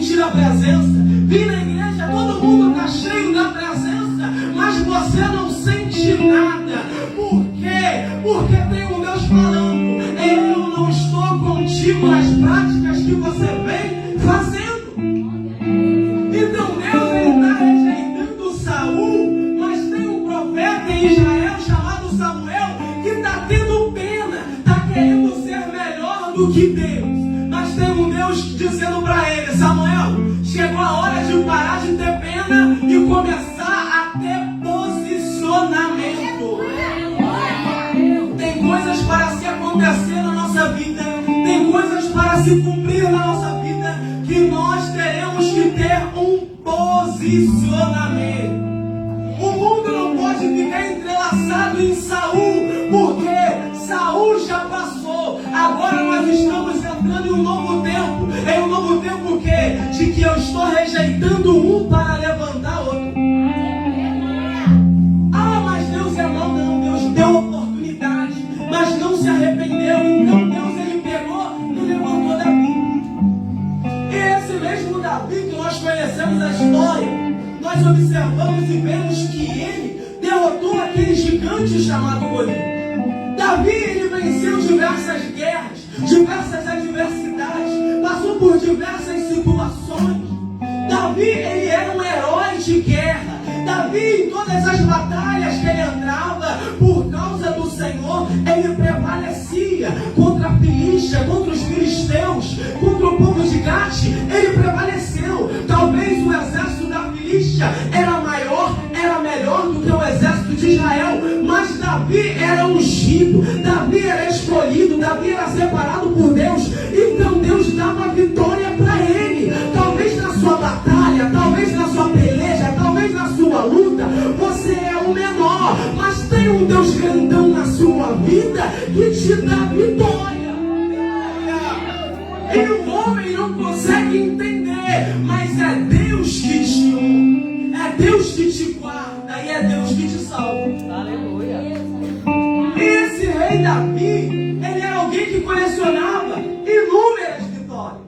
sentir a presença. Vim na igreja, todo mundo está cheio da presença, mas você não sente nada. Por quê? Porque tem um Deus falando: eu não estou contigo nas práticas que você vem fazendo. Então Deus está rejeitando Saul, mas tem um profeta em Israel chamado Samuel que está tendo pena, está querendo ser melhor do que Deus. Mas tem um Deus dizendo para ele: Samuel, chegou a hora de parar de ter pena e começar a ter posicionamento. Tem coisas para se acontecer na nossa vida, tem coisas para se cumprir na nossa vida, que nós teremos que ter um posicionamento. O mundo não pode ficar entrelaçado em Saul, porque Saul já passou. Agora nós estamos entrando em um novo tempo. Em um novo tempo o quê? De que eu estou rejeitando um para levantar outro. Ah, mas Deus é mau. Não, Deus deu oportunidade, mas não se arrependeu. Então Deus, ele pegou e levantou Davi. E esse mesmo Davi que nós conhecemos a história, nós observamos e vemos que ele derrotou aquele gigante chamado Golias. Davi, ele venceu diversas guerras, diversas adversidades, passou por diversas situações. Davi, ele era um herói de guerra. Davi, em todas as batalhas que ele entrava, por causa do Senhor, ele prevalecia contra a Filístia, contra os filisteus, contra o povo de Gate. Ele prevaleceu. Talvez o exército da Filístia era maior, era melhor do que o exército de Israel, mas Davi era ungido, Davi era escolhido, Davi era separado por Deus. Então Deus dava vitória para ele. Talvez na sua batalha, talvez na sua peleja, talvez na sua luta, você é o menor, mas tem um Deus grandão na sua vida que te dá vitória. E o homem não consegue entender, mas é Deus que te honra, é Deus que te guarda e é Deus que te salva. Aleluia. E esse rei Davi, ele era alguém que colecionava inúmeras vitórias.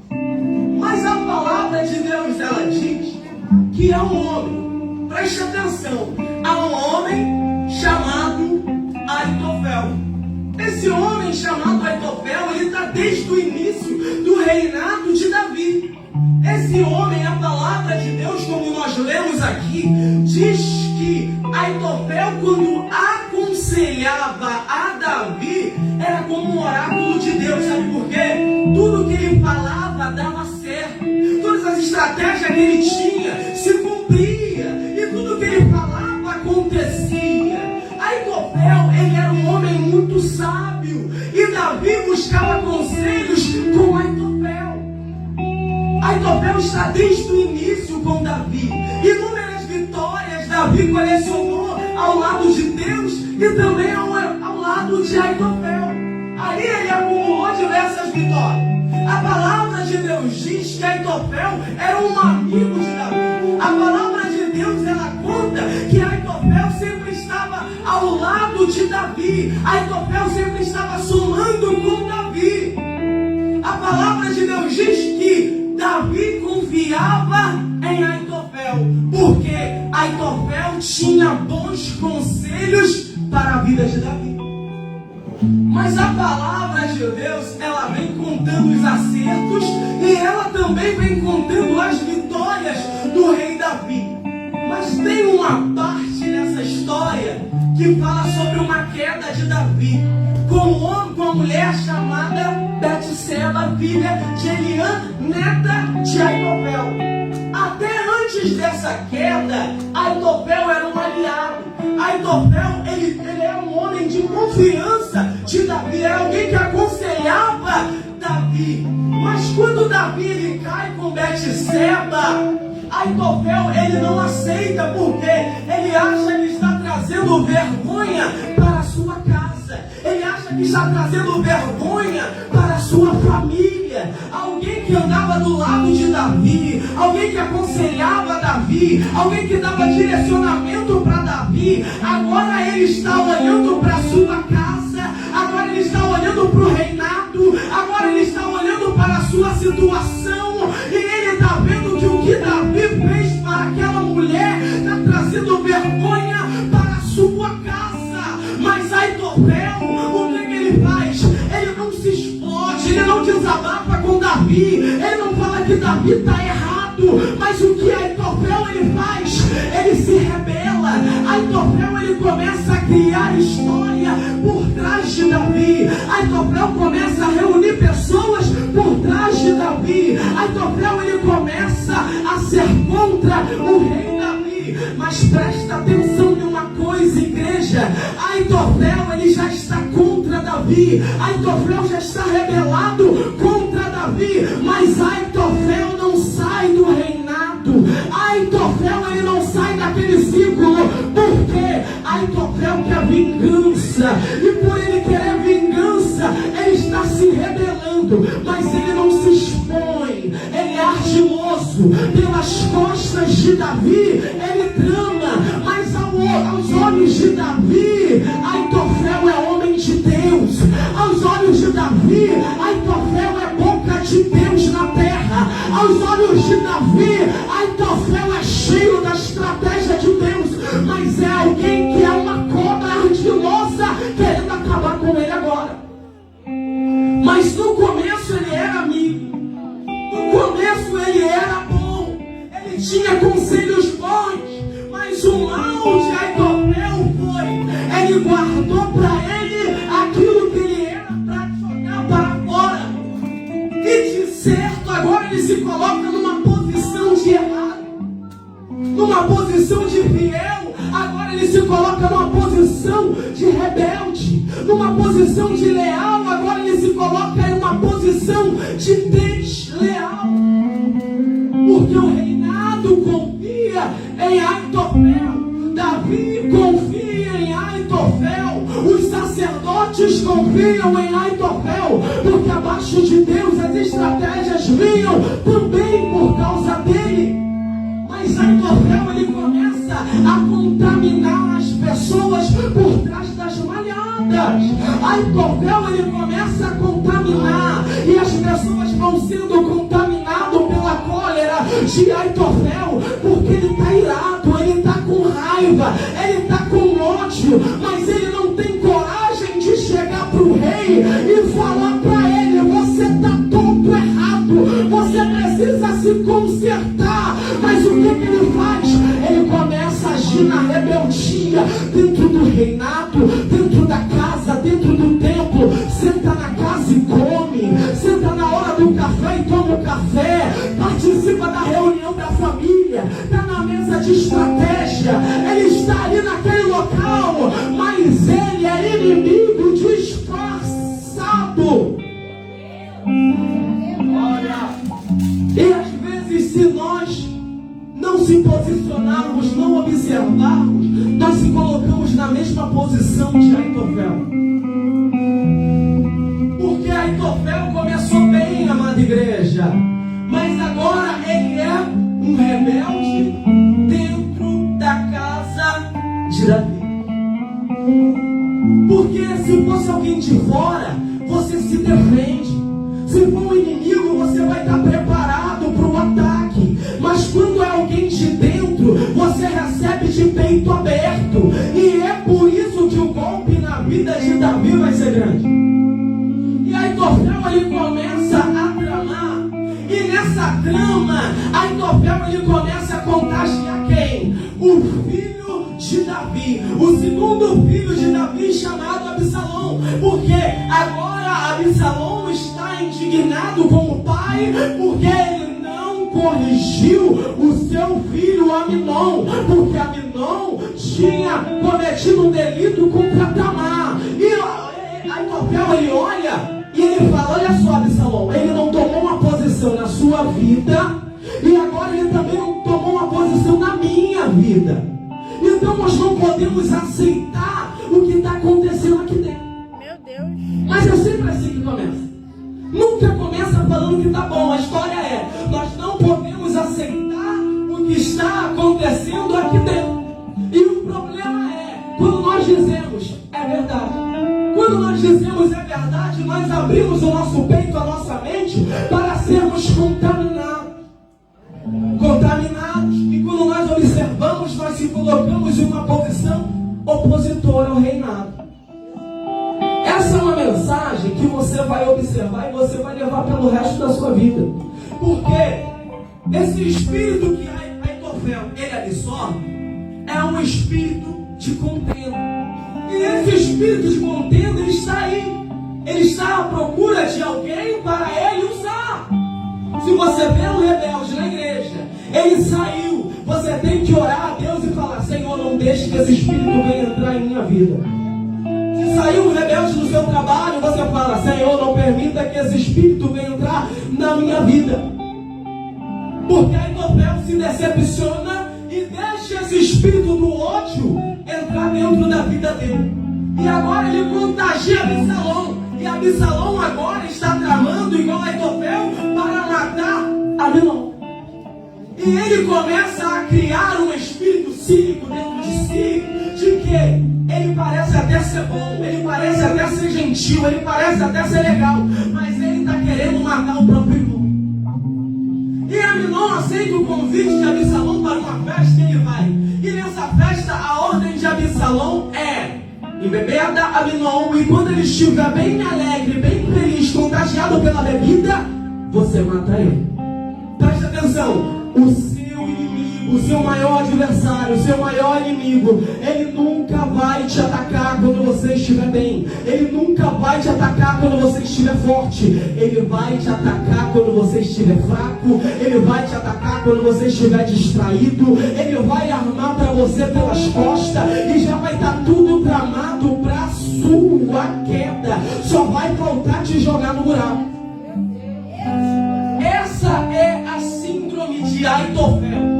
Mas a palavra de Deus, ela diz que há um homem, preste atenção, há um homem chamado Aitofel. Esse homem chamado Aitofel, ele está desde o início do reinado de Davi. Esse homem, a palavra de Deus, como nós lemos aqui, diz que Aitofel, quando aconselhava a Davi, era como um oráculo de Deus. Sabe por quê? Tudo que ele falava dava certo. Todas as estratégias que ele tinha se cumpria. E tudo que ele falava acontecia. Aitofel, ele era um homem muito sábio. E Davi buscava conselhos com Aitofel. Aitofel está desde o início com Davi. Inúmeras vitórias Davi colecionou ao lado de Deus e também ao lado de Aitofel. Aí ele acumulou diversas vitórias. A palavra de Deus diz que Aitofel era um amigo de Davi. A palavra de Deus, ela conta que Aitofel sempre estava ao lado de Davi. Aitofel sempre estava somando com Davi. A palavra de Deus diz que Davi confiava em Aitofel, porque Aitofel tinha bons conselhos para a vida de Davi. Mas a palavra de Deus, ela vem contando os acertos e ela também vem contando as vitórias do rei Davi. Mas tem uma parte nessa história que fala sobre uma queda de Davi com a mulher chamada Betseba, filha de Eliã, neta de Aitofel. Até antes dessa queda, Aitofel era um aliado. Aitofel, ele era um homem de confiança de Davi, era alguém que aconselhava Davi. Mas quando Davi ele cai com Betseba, Aitofel, ele não aceita, porque ele acha que está trazendo vergonha para a sua casa. Ele acha que está trazendo vergonha para a sua família. Alguém que andava do lado de Davi, alguém que aconselhava Davi, alguém que dava direcionamento para Davi, agora ele está olhando para a sua casa, agora ele está olhando para o reinado, agora ele está olhando para a sua situação, e ele está vendo Davi, ele não fala que Davi está errado, mas o que Aitofel ele faz? Ele se rebela. Aitofel ele começa a criar história por trás de Davi. Aitofel começa a reunir pessoas por trás de Davi. Aitofel ele começa a ser contra o rei Davi. Mas presta atenção em uma coisa, igreja. Aitofel ele já está contra Davi. Aitofel já está rebelado contra Davi. Mas Aitofel não sai do reinado. Aitofel ele não sai daquele círculo. Por quê? Aitofel quer vingança. E por ele querer vingança, ele está se rebelando. Mas ele não se expõe. Ele é ardiloso. Pelas costas de Davi, ele trama. Mas aos olhos de Davi, Aitofel é homem de Deus. Aos olhos de Davi, Aitofel é boca de Deus na terra. Aos olhos de Davi, Aitofel é cheio da estratégia de Deus. Mas é alguém que é uma cobra ardilosa querendo acabar com ele agora. Mas no começo ele era amigo. No começo ele era bom. Ele tinha conselhos bons. Mas o mal de Aitofel foi: ele guardou para ele aquilo que ele era para jogar para fora. E de certo agora ele se coloca numa posição de errado, numa posição de fiel. Agora ele se coloca numa posição de rebelde, numa posição de leal. Agora ele se coloca em uma posição de desleal, porque o reinado confia em Aitofel. Davi confia em Aitofel. Os sacerdotes confiam em Aitofel, porque abaixo de Deus as estratégias vinham também por causa dele. Mas Aitofel ele começa a contaminar as pessoas por trás das malhadas. Aitofel ele começa a contaminar, e as pessoas vão sendo contaminadas pela cólera de Aitofel, porque ele está irado, ele está com raiva, ele está com ódio, mas ele não tem coragem de chegar para o rei e falar para ele: você está todo errado, você precisa se consertar. Mas o que ele faz? Ele começa a agir na rebeldia, dentro do reinado, dentro da casa, dentro do templo. Senta na casa e come, senta na hora do café e toma o café, participa da reunião da família, está na mesa de estratégia. Ele está ali naquele local, mas ele é inimigo disfarçado. Olha, e às vezes, se nós não se posicionarmos, não observarmos, nós se colocamos na mesma posição de Aitofel. Porque Aitofel começou bem, amada igreja, mas agora ele é um rebelde dentro da casa de Davi. Porque se fosse alguém de fora, você se defende. Se for um inimigo, você vai estar preparado para o ataque. Mas quando é alguém de dentro, você recebe de peito aberto. E é por isso que o golpe na vida de Davi vai ser grande. E Aitofel ele começa a tramar. E nessa trama, Aitofel ele começa a contagiar quem? O filho de Davi, o segundo filho de Davi, chamado Absalão. Porque agora Absalão está indignado com o pai, porque ele não corrigiu o seu filho Amnon, porque Amnon tinha cometido um delito contra Tamar. E Aitofel ele olha e ele fala: olha só, Absalão, ele não tomou uma posição na sua vida, e agora ele também não tomou uma posição na minha vida. Então nós não podemos aceitar o que está acontecendo aqui dentro. Meu Deus. Mas é sempre assim que começa. Nunca começa falando que está bom. A história é: nós não podemos aceitar o que está acontecendo aqui dentro. E o problema é, quando nós dizemos é verdade, quando nós dizemos é verdade, nós abrimos o nosso peito, a nossa mente, para sermos contaminados. E quando nós observamos, nós se colocamos em uma posição opositora ao reinado. Essa é uma mensagem mensagem que você vai observar e você vai levar pelo resto da sua vida. Porque esse espírito que Aitofel ele absorve é um espírito de contenda. E esse espírito de contenda ele está aí. Ele está à procura de alguém para ele usar. Se você vê um rebelde na igreja, ele saiu, você tem que orar a Deus e falar: Senhor, não deixe que esse espírito venha entrar em minha vida. Se saiu um rebelde do seu trabalho, você fala: Senhor, não permita que esse espírito venha entrar na minha vida. Porque Aitofel se decepciona e deixa esse espírito do ódio entrar dentro da vida dele. E agora ele contagia Absalão. E Absalão agora está tramando igual Aitofel para matar Amilão. E ele começa a criar um espírito cínico dentro de si, de que ele parece até ser bom, ele parece até ser gentil, ele parece até ser legal, mas ele está querendo matar o próprio irmão. E Amilão aceita o convite de Absalão para uma festa e ele vai. E nessa festa a ordem de Absalão é: embebeda Amilão, e quando ele estiver bem alegre, bem feliz, contagiado pela bebida, você mata ele. Preste atenção, o seu inimigo, o seu maior adversário, o seu maior inimigo, ele nunca vai te atacar quando você estiver bem. Ele nunca vai te atacar quando você estiver forte. Ele vai te atacar quando você estiver fraco. Ele vai te atacar quando você estiver distraído. Ele vai armar para você pelas costas e já vai estar tudo tramado para sua queda. Só vai faltar te jogar no buraco. Essa é a síndrome de Aitofel.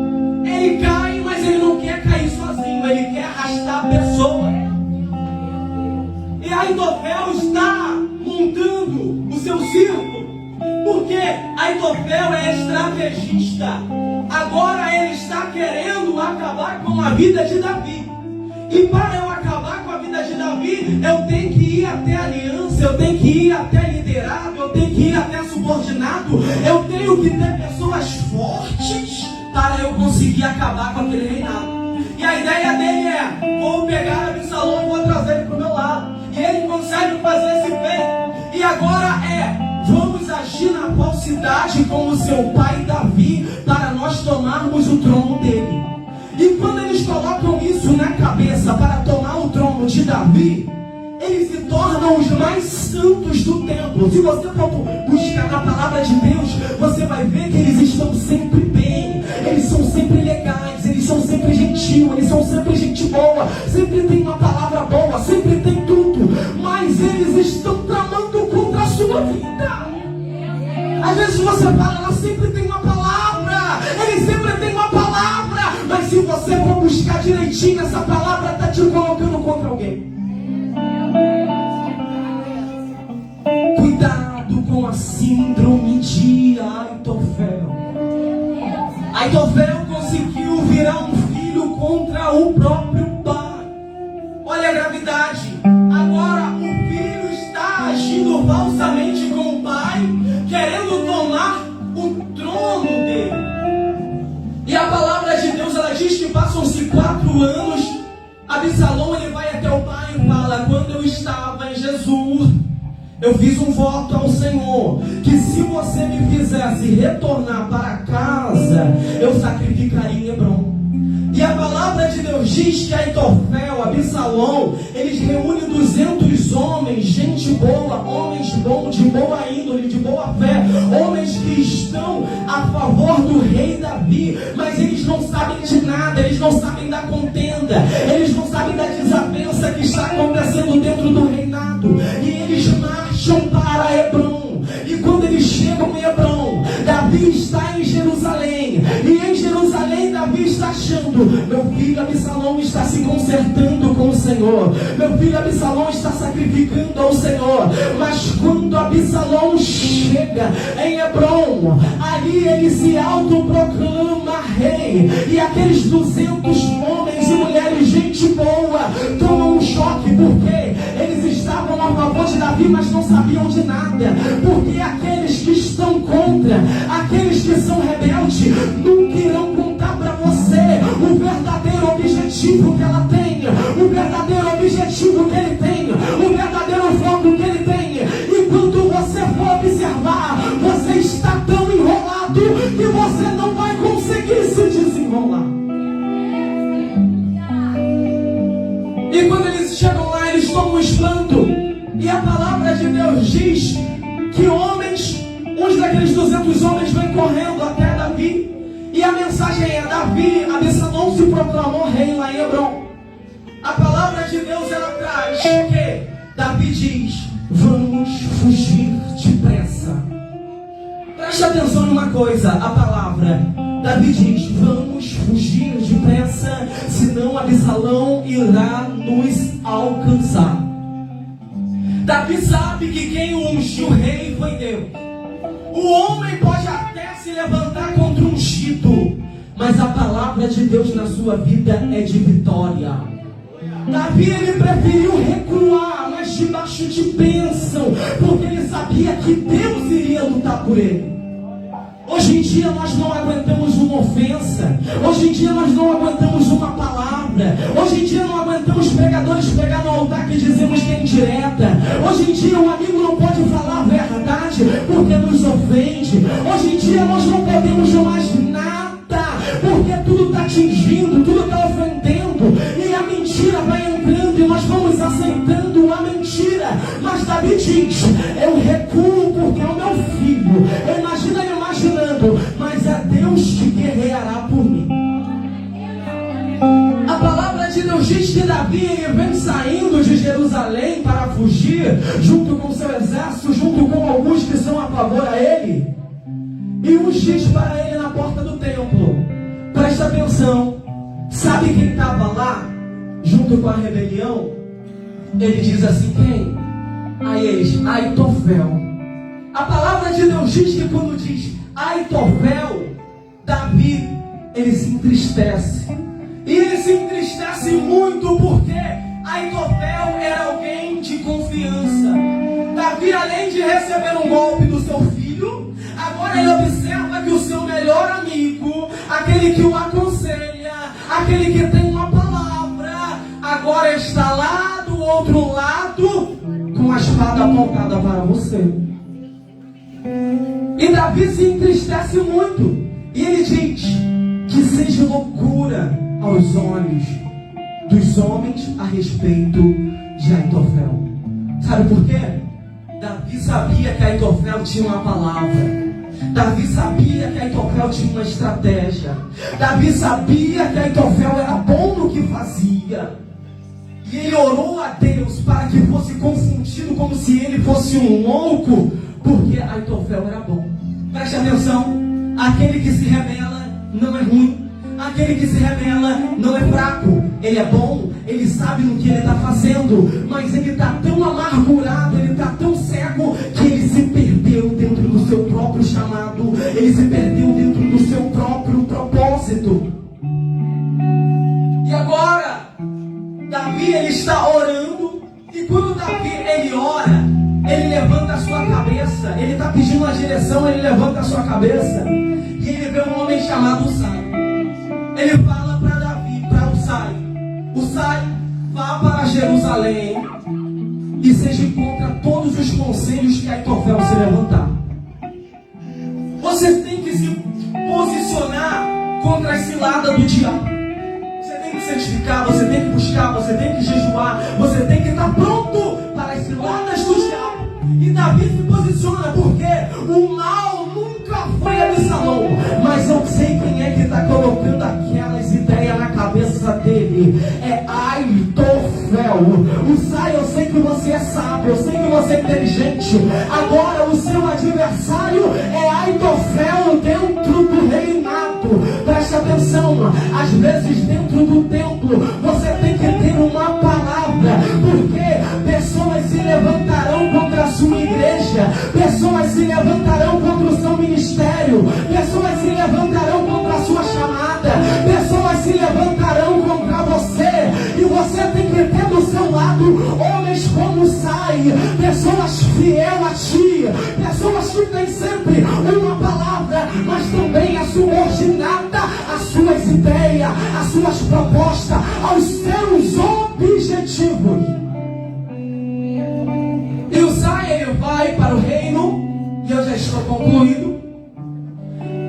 Ele cai, mas ele não quer cair sozinho, ele quer arrastar a pessoa. E Aitofel está montando o seu circo, porque Aitofel é estrategista. Agora ele está querendo acabar com a vida de Davi. E para eu acabar com a vida de Davi, eu tenho que ir até aliança, eu tenho que ir até liderado, eu tenho que ir até subordinado, eu tenho que ter pessoas fortes para eu conseguir acabar com aquele reinado. E a ideia dele é: vou pegar Absalão e vou trazer ele para o meu lado. E ele consegue fazer esse feito. E agora vamos agir na falsidade com o seu pai Davi para nós tomarmos o trono dele. E quando eles colocam isso na cabeça para tomar o trono de Davi, eles se tornam os mais santos do templo. Se você for buscar na palavra de Deus, você vai ver que eles estão sempre bem, eles são sempre legais, eles são sempre gentil, eles são sempre gente boa, sempre tem uma palavra boa, sempre tem tudo, mas eles estão tramando contra a sua vida. Às vezes você fala: ela sempre tem uma palavra, ele sempre tem uma palavra, mas se você for buscar direitinho, essa palavra está te colocando contra alguém. Cuidado com a síndrome de Aitofel. Aitofel conseguiu virar um filho contra o próprio pai. Olha a gravidade. Agora o filho está agindo falsamente com o pai, querendo tomar o trono dele. E a palavra de Deus, ela diz que passam-se 4 anos. Absalão, ele vai até o pai e fala: quando eu estava em Jesus, eu fiz um voto ao Senhor, que se você me fizesse retornar para casa, eu sacrificaria em Hebrom. E a palavra de Deus diz que Aitofel, Absalão, eles reúnem 200 homens, gente boa, homens bons, de boa índole, de boa fé, homens que estão a favor do rei Davi, mas eles não sabem de nada, eles não sabem da contenda, eles não sabem da desavença que está acontecendo dentro do reinado. E eles marcham para Hebrom. E quando eles chegam em Hebrom, Davi está em Jerusalém. E em Jerusalém Davi está achando: meu filho Absalão está se consertando com o Senhor, meu filho Absalão está sacrificando ao Senhor. Mas quando Absalão chega em Hebrom, ali ele se autoproclama rei. E aqueles 200 homens e mulheres, gente boa, tomam um choque, porque eles estavam a favor de Davi, mas não sabiam de nada. Porque aqueles que estão contra, aqueles que são rebeldes, nunca irão contar para você o verdadeiro objetivo que ela tem, o verdadeiro objetivo que ele tem, o verdadeiro foco que ele tem. diz que uns daqueles 200 homens vêm correndo até Davi. E a mensagem é: Davi, Absalão se proclamou rei lá em Hebrom. A palavra de Deus, ela traz que Davi diz: vamos fugir depressa. Preste atenção numa coisa, a palavra. Davi diz: vamos fugir depressa, senão Absalão irá nos alcançar. Davi sabe que quem o ungiu rei foi Deus. O homem pode até se levantar contra o ungido, mas a palavra de Deus na sua vida é de vitória. Davi, ele preferiu recuar, mas debaixo de bênção, porque ele sabia que Deus iria lutar por ele. Hoje em dia nós não aguentamos uma ofensa. Hoje em dia nós não aguentamos uma palavra. Hoje em dia não aguentamos pregadores pegar no altar que dizemos que é indireta. Hoje em dia um amigo não pode falar a verdade porque nos ofende. Hoje em dia nós não podemos mais nada porque tudo está atingindo, tudo está ofendendo, e a mentira vai entrando e nós vamos aceitando a mentira. Mas Davi diz: eu recuo porque é o meu filho. Imaginando, mas é Deus que guerreará por mim. A palavra de Deus diz que Davi, ele vem saindo de Jerusalém para fugir, junto com seu exército, junto com alguns que são a favor a ele. E uns diz para ele na porta do templo: presta atenção, sabe quem estava lá, junto com a rebelião? Ele diz assim: quem? A eles: Aitofel. A palavra de Deus diz que quando diz Aitofel, Davi, ele se entristece. E ele se entristece muito porque Aitofel era alguém de confiança. Davi, além de receber um golpe do seu filho, agora ele observa que o seu melhor amigo, aquele que o aconselha, aquele que tem uma palavra, agora está lá do outro lado com a espada apontada para você. E Davi se entristece muito. E ele diz que seja loucura aos olhos dos homens a respeito de Aitofel. Sabe por quê? Davi sabia que Aitofel tinha uma palavra. Davi sabia que Aitofel tinha uma estratégia. Davi sabia que Aitofel era bom no que fazia. E ele orou a Deus para que fosse consentido como se ele fosse um louco, porque Aitofel era bom. Preste atenção, aquele que se rebela não é ruim. Aquele que se rebela não é fraco. Ele é bom, ele sabe no que ele está fazendo, mas ele está tão amargurado, ele está tão cego, que ele se perdeu dentro do seu próprio chamado. Ele se perdeu dentro do seu próprio propósito. E agora Davi, ele está orando. E quando Davi, ele ora, ele levanta a sua cabeça. Ele está pedindo uma direção, ele levanta a sua cabeça. E ele vê um homem chamado Usai. Ele fala para Davi, para Usai: Usai, vá para Jerusalém e seja contra todos os conselhos que Aitofel se levantar. Você tem que se posicionar contra a cilada do diabo. Você tem que santificar, você tem que buscar, você tem que jejuar, você tem que estar pronto para as ciladas do diabo. E Davi se posiciona porque o mal nunca foi Absalão, mas eu sei quem é que está colocando aquelas ideias na cabeça dele. É Aitofel. Usai, eu sei que você é sábio, eu sei que você é inteligente. Agora o seu adversário é Aitofel dentro do reinado. Preste atenção, às vezes dentro do templo você tem que ter uma palavra, porque pessoas se levantarão contra a sua igreja, pessoas se levantarão contra o seu ministério, pessoas se levantarão contra a sua chamada, pessoas se levantarão contra você, e você tem que ter do seu lado homens como Sai, pessoas fiel a ti, pessoas que têm sempre uma palavra, mas também a subordinada às suas ideias, às suas propostas, aos seus objetivos. E o Sai, ele vai para o reino, e eu já estou concluindo.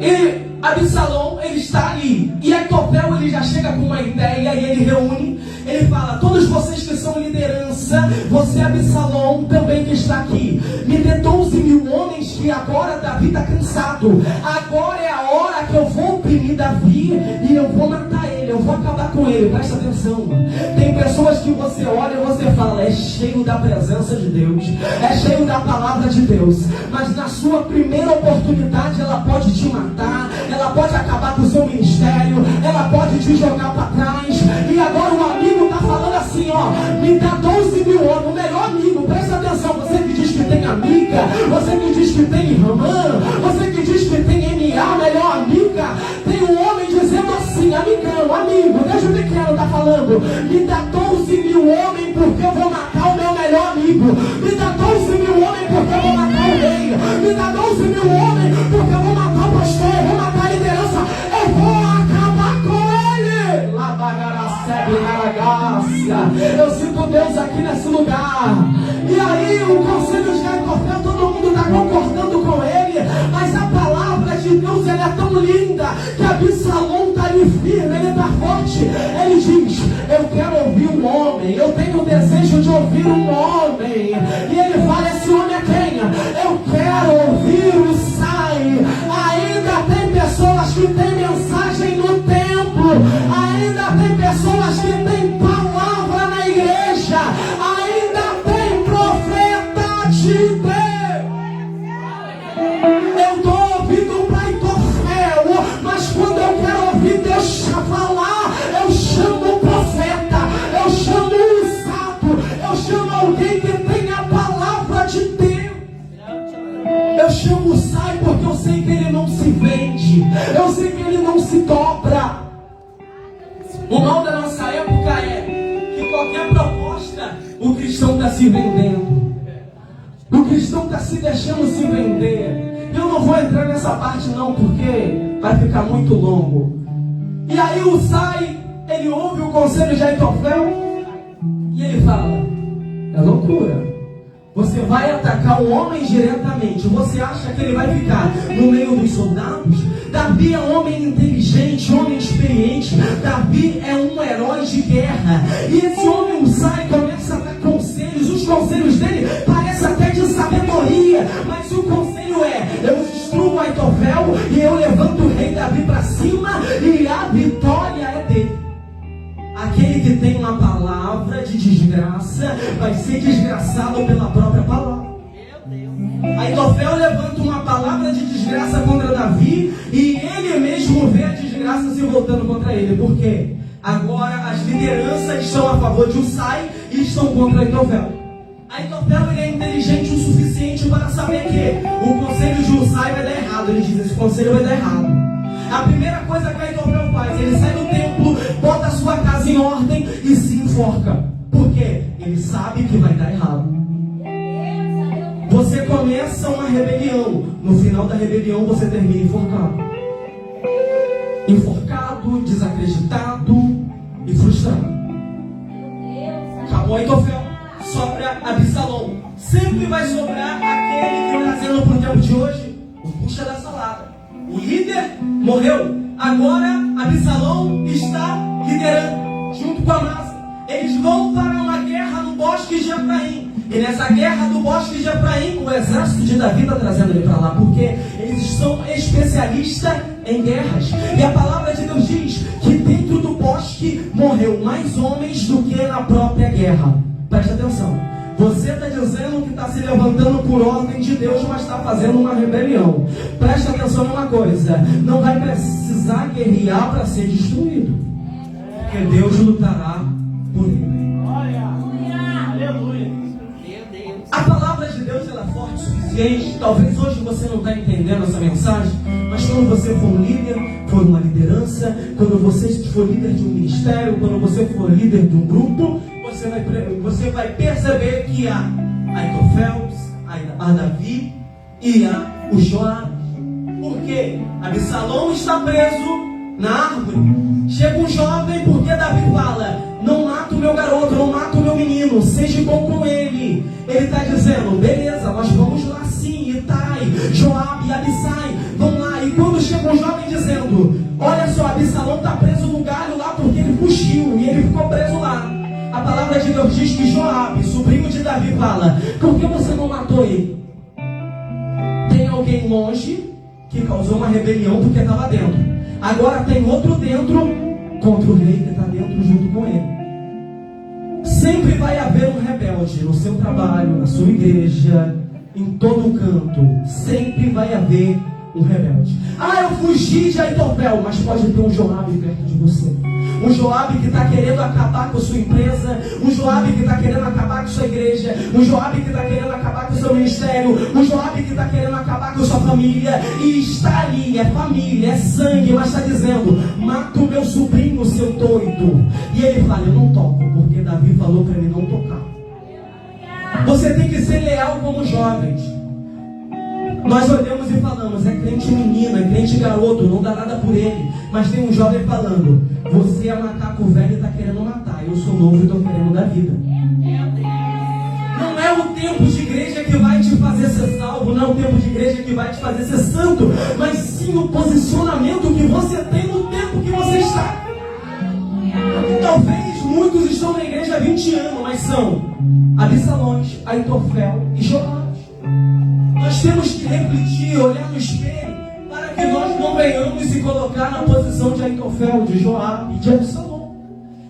E Absalão, ele está ali. E Aitofel, ele já chega com uma ideia e ele reúne. Ele fala: todos vocês que são liderança, você Absalão também que está aqui, me dê 12 mil homens que agora Davi está cansado. Agora é a hora que eu vou oprimir Davi e eu vou matar ele, eu vou acabar com ele. Presta atenção. Tem pessoas que você olha e você fala: é cheio da presença de Deus, é cheio da palavra de Deus, mas na sua primeira oportunidade ela pode te matar, ela pode acabar com o seu ministério, ela pode te jogar para trás. E agora o amigo está falando assim: ó, me dá 12 mil homens, o melhor amigo. Presta atenção, você que diz que tem amiga, você que diz que tem irmã, você que diz que tem MA, melhor amiga. Tem um homem dizendo assim: amigão, amigo, desde pequeno está falando: me dá 12 mil homens porque eu vou matar o meu melhor amigo. Me dá 12 mil homens porque eu vou matar o rei. Me dá 12 mil homens porque eu vou matar o pastor, eu vou matar a liderança, eu vou acabar com ele. Eu sinto Deus aqui nesse lugar. E aí o conselho de Aitofel, todo mundo está concordando com ele, mas a palavra de Deus, ela é tão linda que Absalão está ali firme, ele está forte. Ele diz: eu quero ouvir um homem, eu tenho o desejo de ouvir um homem. E ele fala: esse homem é quem? Eu quero ouvir o Sai. Ainda tem pessoas que têm mensagem no templo, ainda tem pessoas que têm palavra na igreja, ainda tem profeta de Deus. Eu estou ouvindo para Aitofel, mas quando eu quero ouvir Deus falar, eu chamo o profeta, eu chamo o usado, eu chamo alguém que tem a palavra de Deus. Eu chamo o Sai porque eu sei que ele não se vende, eu sei que ele não se dobra. O mal da nossa época é que qualquer proposta, o cristão está se vendendo, o cristão está se deixando se vender. Eu não vou entrar nessa parte não, porque vai ficar muito longo. E aí o Sai, ele ouve o conselho de Aitofel e ele fala: é loucura. Você vai atacar o homem diretamente. Você acha que ele vai ficar no meio dos soldados? Davi é um homem inteligente, homem experiente. Davi é um herói de guerra. E esse homem, o Sai, começa a dar conselhos. Os conselhos dele parecem até de sabedoria, mas o conselho é: eu destruo Aitofel e eu levanto o rei Davi para cima e a vitória é dele. Aquele que tem uma palavra de desgraça vai ser desgraçado pela própria palavra. Aitofel levanta uma palavra de desgraça contra Davi e ele mesmo vê a desgraça se voltando contra ele. Por quê? Agora as lideranças estão a favor de Usai e estão contra Aitofel. Aitofel, ele é inteligente o suficiente para saber que o conselho de Usai vai dar errado. Ele diz: esse conselho vai dar errado. A primeira coisa que Aitofel faz, ele sai do templo, bota a sua casa em ordem e se enforca. Por quê? Ele sabe que vai dar errado. Você começa uma rebelião, no final da rebelião você termina enforcado. Enforcado, desacreditado e frustrado. Acabou Aitofel, sobra Absalão. Sempre vai sobrar aquele que, trazendo para o tempo de hoje, o puxa da salada. O líder morreu, agora Absalão está liderando, junto com Amasa. Eles vão para uma guerra no bosque de Efraim. E nessa guerra do bosque de Efraim, o exército de Davi está trazendo ele para lá, porque eles são especialistas em guerras. E a palavra de Deus diz que dentro do bosque morreu mais homens do que na própria guerra. Presta atenção. Você está dizendo que está se levantando por ordem de Deus, mas está fazendo uma rebelião. Presta atenção numa coisa: não vai precisar guerrear para ser destruído, porque Deus lutará por ele. Aleluia. A palavra de Deus, ela é forte o suficiente. Talvez hoje você não está entendendo essa mensagem, mas quando você for um líder, for uma liderança, quando você for líder de um ministério, quando você for líder de um grupo, você vai perceber que há Aitofel, a Davi e há o Joabe. Por quê? Absalão está preso na árvore. Chega um jovem, porque Davi fala: não mata o meu garoto, não mata o meu menino, seja bom com ele. Ele está dizendo: beleza, nós vamos lá sim. Itai, Joabe e Abissai vão lá. E quando chega um jovem dizendo: dizendo: olha só, Absalão está preso no galho lá porque ele fugiu e ele ficou preso lá. A palavra de Deus diz que Joabe, sobrinho de Davi, fala: por que você não matou ele? Tem alguém longe que causou uma rebelião porque estava dentro. Agora tem outro dentro contra o rei que está dentro junto com ele. Sempre vai haver um rebelde no seu trabalho, na sua igreja, em todo canto. Sempre vai haver um rebelde. Ah, eu fugi de Aitofel, mas pode ter um Joabe perto de você. Um Joabe que está querendo acabar com a sua empresa. Um Joabe que está querendo acabar com a sua igreja. Um Joabe que está querendo acabar com o seu ministério. Um Joabe que está querendo acabar com a sua família. E está ali, é família, é sangue, mas está dizendo: mata o meu sobrinho, seu doido. E ele fala: eu não toco, porque Davi falou para mim não tocar. Você tem que ser leal como jovens. Nós olhamos e falamos: é crente menina, é crente garoto, não dá nada por ele. Mas tem um jovem falando: você é macaco velho e está querendo matar. Eu sou novo e estou querendo dar vida. Não é o tempo de igreja que vai te fazer ser salvo, não é o tempo de igreja que vai te fazer ser santo, mas sim o posicionamento que você tem no tempo que você está. Talvez muitos estão na igreja há 20 anos, mas são Absalões, Aitofel e Joabe. Nós temos que refletir, olhar no espelho, para que nós não venhamos se colocar na posição de Aitofel, de Joabe e de Absalão.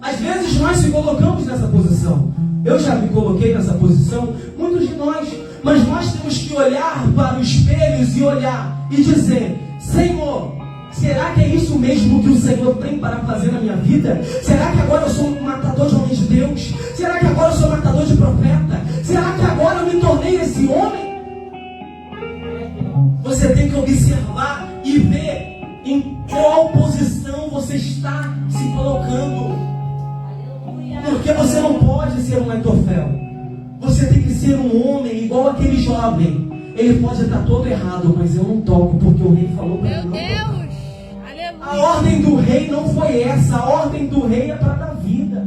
Às vezes nós se colocamos nessa posição. Eu já me coloquei nessa posição, muitos de nós. Mas nós temos que olhar para os espelhos e olhar e dizer: Senhor, será que é isso mesmo que o Senhor tem para fazer na minha vida? Será que agora eu sou um matador de homens de Deus? Será que agora eu sou um matador de profeta? Será que agora eu me tornei esse homem? Você tem que observar e ver em qual posição você está se colocando. Porque você não pode ser um Aitofel. Você tem que ser um homem igual aquele jovem. Ele pode estar todo errado, mas eu não toco, porque o rei falou para mim não tocar. A ordem do rei não foi essa. A ordem do rei é para dar vida.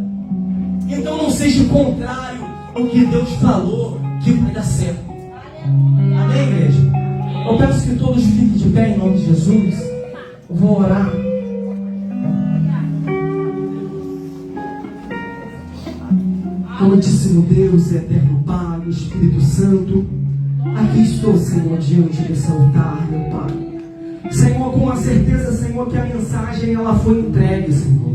Então não seja contrário ao que Deus falou, que vai dar certo. Amém, igreja? Eu peço que todos fiquem de pé em nome de Jesus. Eu vou orar. Amantíssimo Deus, eterno Pai, Espírito Santo, aqui estou, Senhor, diante desse altar, meu Pai. Senhor, com a certeza, Senhor, que a mensagem ela foi entregue, Senhor.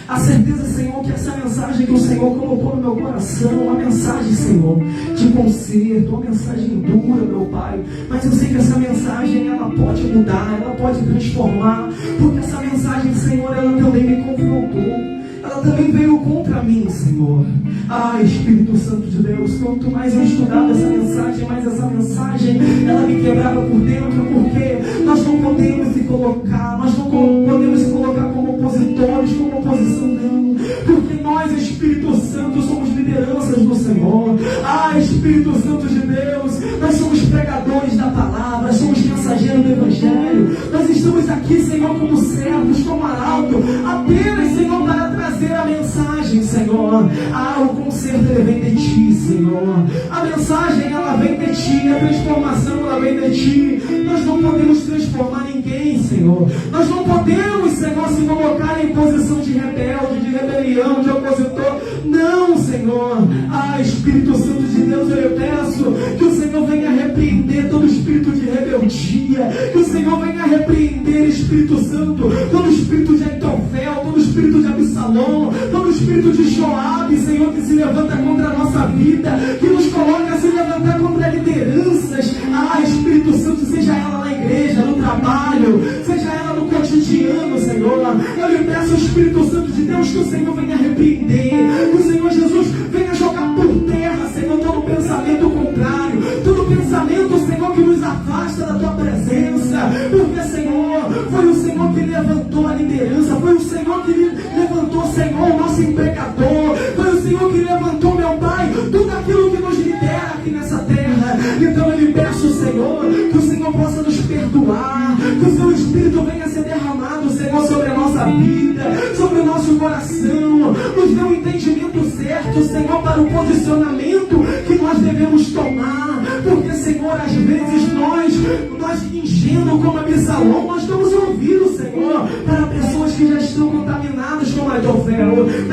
A certeza, Senhor, que essa mensagem que o Senhor colocou no meu coração, uma mensagem, Senhor, de conserto, uma mensagem dura, meu Pai. Mas eu sei que essa mensagem, ela pode mudar, ela pode transformar, porque essa mensagem, Senhor, ela também me confrontou. Ela também veio contra mim, Senhor. Ah, Espírito Santo de Deus, quanto mais eu estudava essa mensagem, mais essa mensagem, ela me quebrava por dentro, porque nós não podemos se colocar, nós não podemos se colocar como opositores, como oposição, não. Porque nós, Espírito Santo, somos lideranças do Senhor. Ah, Espírito Santo de Deus, nós somos pregadores da palavra, somos mensageiros do Evangelho. Nós estamos aqui, Senhor, como servos, como arauto, apenas, Senhor, para trazer a mensagem, Senhor. Ah, o conserto ele vem de Ti, Senhor. A mensagem ela vem de Ti, a transformação ela vem de Ti. Nós não podemos transformar ninguém, Senhor. Nós não podemos, Senhor, se colocar em posição de rebelde, de rebelião, de opositor. Não, Senhor. Ah, Espírito Santo de Deus, eu peço que o Senhor venha repreender todo espírito de rebeldia, que o Senhor venha repreender, Espírito Santo, todo espírito de Aitofel, todo espírito de Absalão, todo espírito de Joabe, Senhor, que se levanta contra a nossa vida, que nos coloca a se levantar contra lideranças. Ah, Espírito Santo, seja ela na igreja, no trabalho, seja ela no cotidiano, Senhor. Eu lhe peço, Espírito Santo de Deus, que o Senhor venha repreender, que o Senhor Jesus venha jogar por terra, Senhor, todo pensamento contrário, todo pensamento, Senhor, que nos afasta da Tua presença, porque, Senhor, foi o Senhor que levantou a liderança, foi o Senhor que levantou, Senhor, o nosso empregador, foi o Senhor que levantou, meu Pai, tudo aquilo que nos lidera aqui nessa terra. Então eu lhe peço, Senhor, que o Senhor possa nos perdoar, que o Seu Espírito venha ser derramado, Senhor, sobre a nossa vida, sobre o nosso coração, nos dê um entendimento certo, Senhor, para o posicionamento que nós devemos tomar, porque, Senhor, às vezes nós ingênuos como Absalão, nós damos ouvido, Senhor,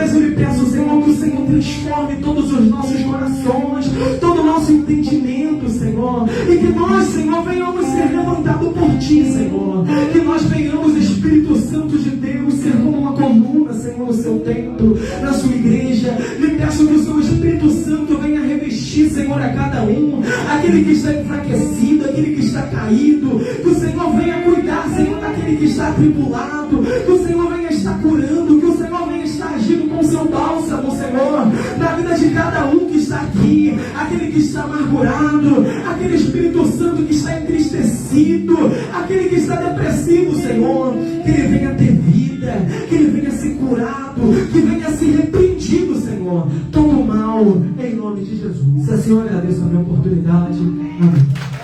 Mas eu lhe peço, Senhor, que o Senhor transforme todos os nossos corações, todo o nosso entendimento, Senhor. E que nós, Senhor, venhamos ser levantados por Ti, Senhor. Que nós venhamos, Espírito Santo de Deus, ser como uma coluna, Senhor, no seu templo, na sua igreja. Lhe peço que o seu Espírito Santo venha revestir, Senhor, a cada um, aquele que está enfraquecido, aquele que está caído. Que o Senhor venha cuidar, Senhor, daquele que está atribulado. Que o Senhor venha estar curando, que o Senhor venha estar agindo com o seu bálsamo, Senhor, na vida de cada um que está aqui, aquele que está amargurado, aquele Espírito Santo que está entristecido, aquele que está depressivo, Senhor, que ele venha ter vida, que ele venha ser curado, que venha ser repreendido, Senhor, todo o mal, em nome de Jesus. Senhor, agradeço a minha oportunidade. Amém.